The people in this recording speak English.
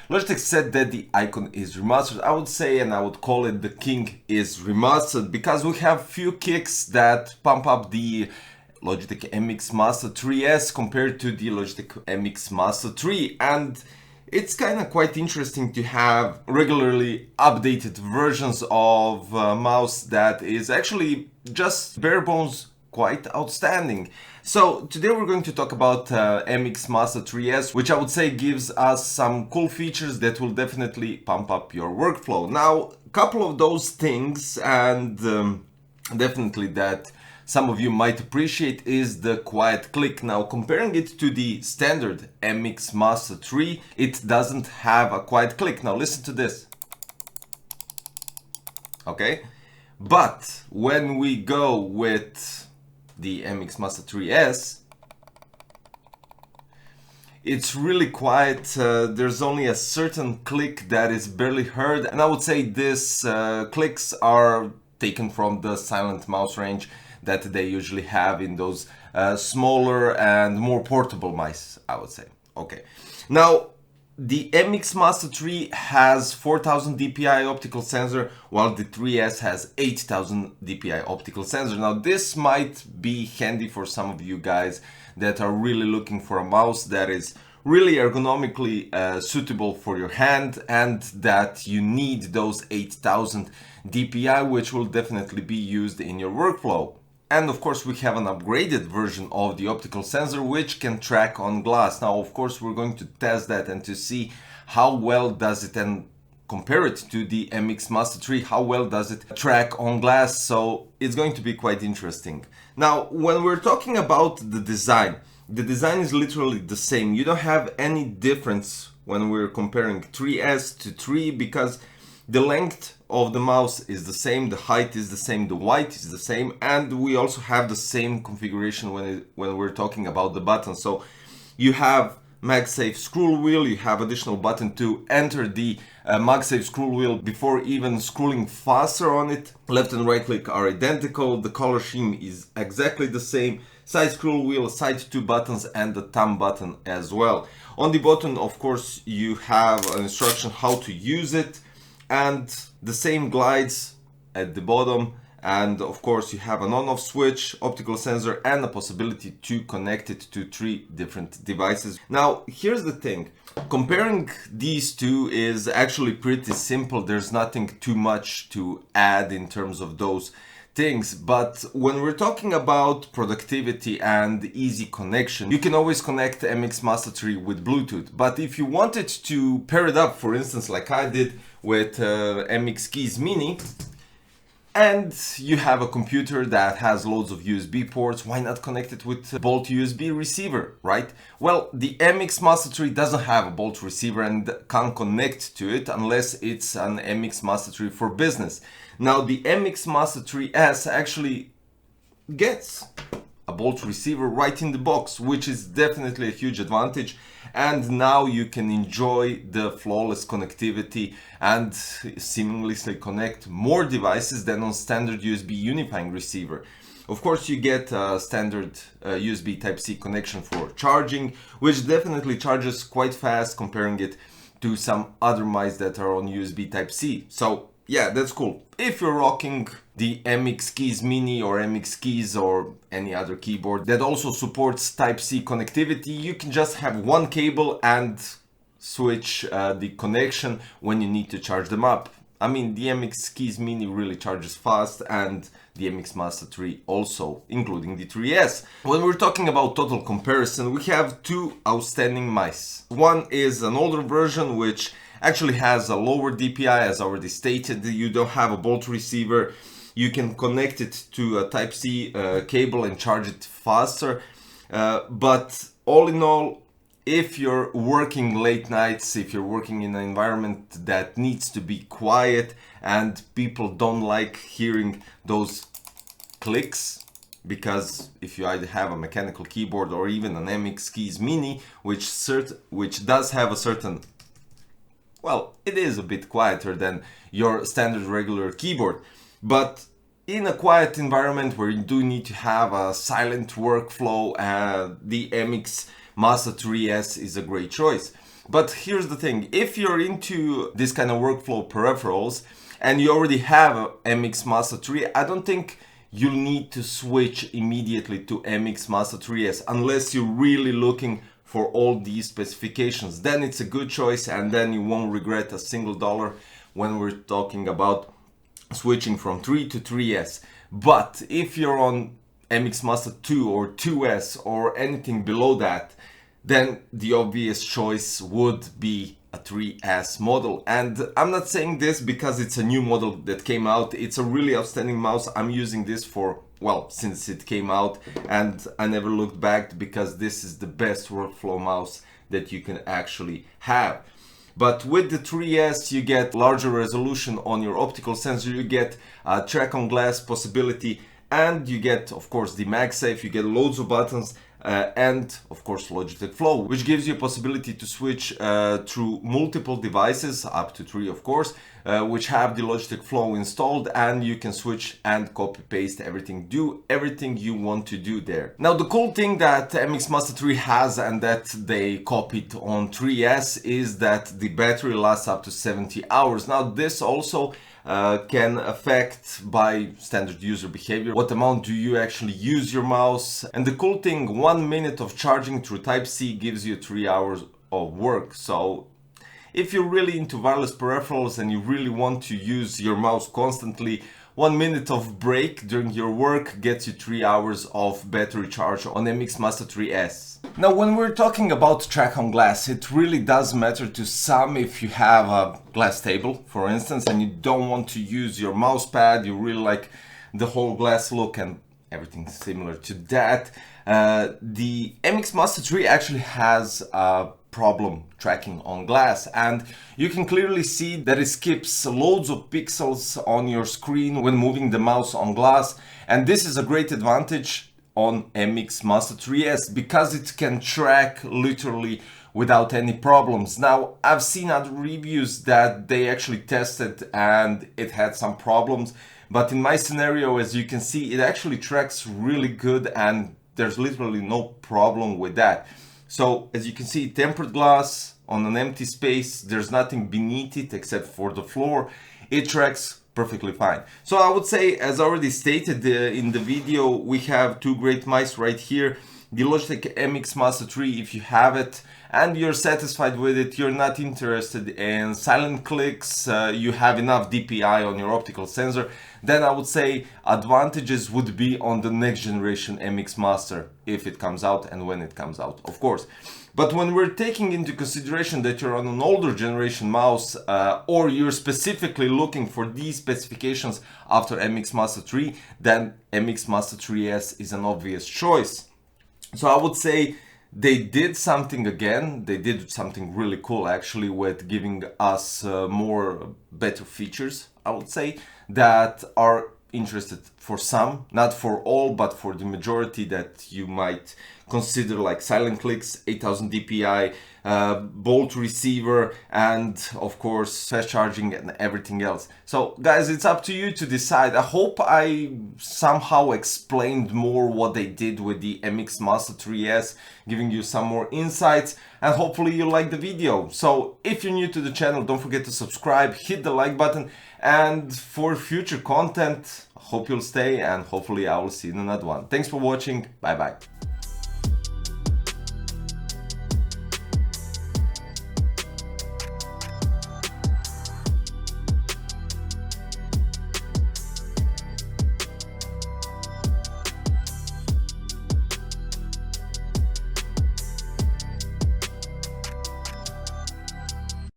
Logitech said that the icon is remastered. I would say, and I would call it, the king is remastered, because we have few kicks that pump up the Logitech MX Master 3S compared to the Logitech MX Master 3, and it's kind of quite interesting to have regularly updated versions of mouse that is actually just bare bones quite outstanding. So today we're going to talk about MX Master 3S, which I would say gives us some cool features that will definitely pump up your workflow. Now, a couple of those things, and definitely that some of you might appreciate, is the quiet click. Now, comparing it to the standard MX Master 3, it doesn't have a quiet click. Now listen to this. Okay, but when we go with the MX Master 3S, it's really quiet. There's only a certain click that is barely heard, and I would say these clicks are taken from the silent mouse range that they usually have in those smaller and more portable mice, I would say. Okay, now the MX Master 3 has 4000 dpi optical sensor, while the 3S has 8000 dpi optical sensor. Now this might be handy for some of you guys that are really looking for a mouse that is really ergonomically suitable for your hand, and that you need those 8000 dpi, which will definitely be used in your workflow. And of course we have an upgraded version of the optical sensor which can track on glass. Now of course we're going to test that and to see how well does it, and compare it to the MX Master 3, how well does it track on glass. So it's going to be quite interesting. Now when we're talking about the design is literally the same. You don't have any difference when we're comparing 3S to 3, because the length of the mouse is the same, the height is the same, the weight is the same, and we also have the same configuration when we're talking about the buttons. So you have MagSafe scroll wheel, you have additional button to enter the MagSafe scroll wheel before even scrolling faster on it. Left and right click are identical, the color scheme is exactly the same, side scroll wheel, side two buttons, and the thumb button as well. On the button, of course, you have an instruction how to use it, and the same glides at the bottom, and of course you have an on-off switch, optical sensor, and a possibility to connect it to 3 different devices. Now here's the thing, comparing these two is actually pretty simple. There's nothing too much to add in terms of those things, but when we're talking about productivity and easy connection, you can always connect MX Master 3 with Bluetooth. But if you wanted to pair it up, for instance like I did with MX Keys Mini, and you have a computer that has loads of USB ports, why not connect it with a Bolt USB receiver, right? Well, the MX Master 3 doesn't have a Bolt receiver and can't connect to it unless it's an MX Master 3 for business. Now the MX Master 3S actually gets a Bolt receiver right in the box, which is definitely a huge advantage, and now you can enjoy the flawless connectivity and seamlessly connect more devices than on standard USB unifying receiver. Of course you get a standard USB Type-C connection for charging, which definitely charges quite fast comparing it to some other mice that are on USB Type-C. So yeah, that's cool. If you're rocking the MX Keys Mini or MX Keys or any other keyboard that also supports Type-C connectivity, you can just have one cable and switch the connection when you need to charge them up. I mean, the MX Keys Mini really charges fast, and the MX Master 3 also, including the 3S. When we're talking about total comparison, we have 2 outstanding mice. One is an older version which actually has a lower DPI, as already stated. You don't have a Bolt receiver, you can connect it to a Type-C cable and charge it faster, but all in all, if you're working late nights, if you're working in an environment that needs to be quiet and people don't like hearing those clicks, because if you either have a mechanical keyboard or even an MX Keys Mini, which does have a certain, well, it is a bit quieter than your standard regular keyboard, but in a quiet environment where you do need to have a silent workflow, the MX Master 3S is a great choice. But here's the thing, if you're into this kind of workflow peripherals and you already have a MX Master 3, I don't think you'll need to switch immediately to MX Master 3S unless you're really looking for all these specifications. Then it's a good choice, and then you won't regret a single dollar when we're talking about switching from 3 to 3S. But if you're on MX Master 2 or 2S or anything below that, then the obvious choice would be a 3S model. And I'm not saying this because it's a new model that came out. It's a really outstanding mouse. I'm using this for, well, since it came out, and I never looked back because this is the best workflow mouse that you can actually have. But with the 3S, you get larger resolution on your optical sensor, you get a track on glass possibility, and you get, of course, the MagSafe, you get loads of buttons, and of course Logitech Flow, which gives you a possibility to switch through multiple devices, up to 3 of course, which have the Logitech Flow installed, and you can switch and copy paste everything, do everything you want to do there. Now the cool thing that MX Master 3 has, and that they copied on 3S, is that the battery lasts up to 70 hours. Now this also can affect by standard user behavior. What amount do you actually use your mouse? And the cool thing, 1 minute of charging through Type-C gives you 3 hours of work. So if you're really into wireless peripherals and you really want to use your mouse constantly, 1 minute of break during your work gets you 3 hours of battery charge on MX Master 3S. Now, when we're talking about track on glass, it really does matter to some if you have a glass table, for instance, and you don't want to use your mouse pad, you really like the whole glass look and everything similar to that. The MX Master 3 actually has a problem tracking on glass, and you can clearly see that it skips loads of pixels on your screen when moving the mouse on glass, and this is a great advantage on MX Master 3S because it can track literally without any problems. Now, I've seen other reviews that they actually tested and it had some problems, but in my scenario, as you can see, it actually tracks really good and there's literally no problem with that. So as you can see, tempered glass on an empty space, there's nothing beneath it except for the floor. It tracks perfectly fine. So I would say, as already stated in the video, we have two great mice right here. The Logitech MX Master 3, if you have it and you're satisfied with it, you're not interested in silent clicks, you have enough DPI on your optical sensor, then I would say advantages would be on the next generation MX Master, if it comes out and when it comes out, of course. But when we're taking into consideration that you're on an older generation mouse, or you're specifically looking for these specifications after MX Master 3, then MX Master 3S is an obvious choice. So I would say they did something again, they did something really cool actually with giving us better features, I would say, that are interested for some, not for all, but for the majority that you might consider, like silent clicks, 8000 DPI, bolt receiver, and of course fast charging and everything else. So guys, it's up to you to decide. I hope I somehow explained more what they did with the MX Master 3S, giving you some more insights, and hopefully you like the video. So if you're new to the channel, don't forget to subscribe, hit the like button, and for future content, hope you'll stay, and hopefully I will see you in another one. Thanks for watching. Bye bye.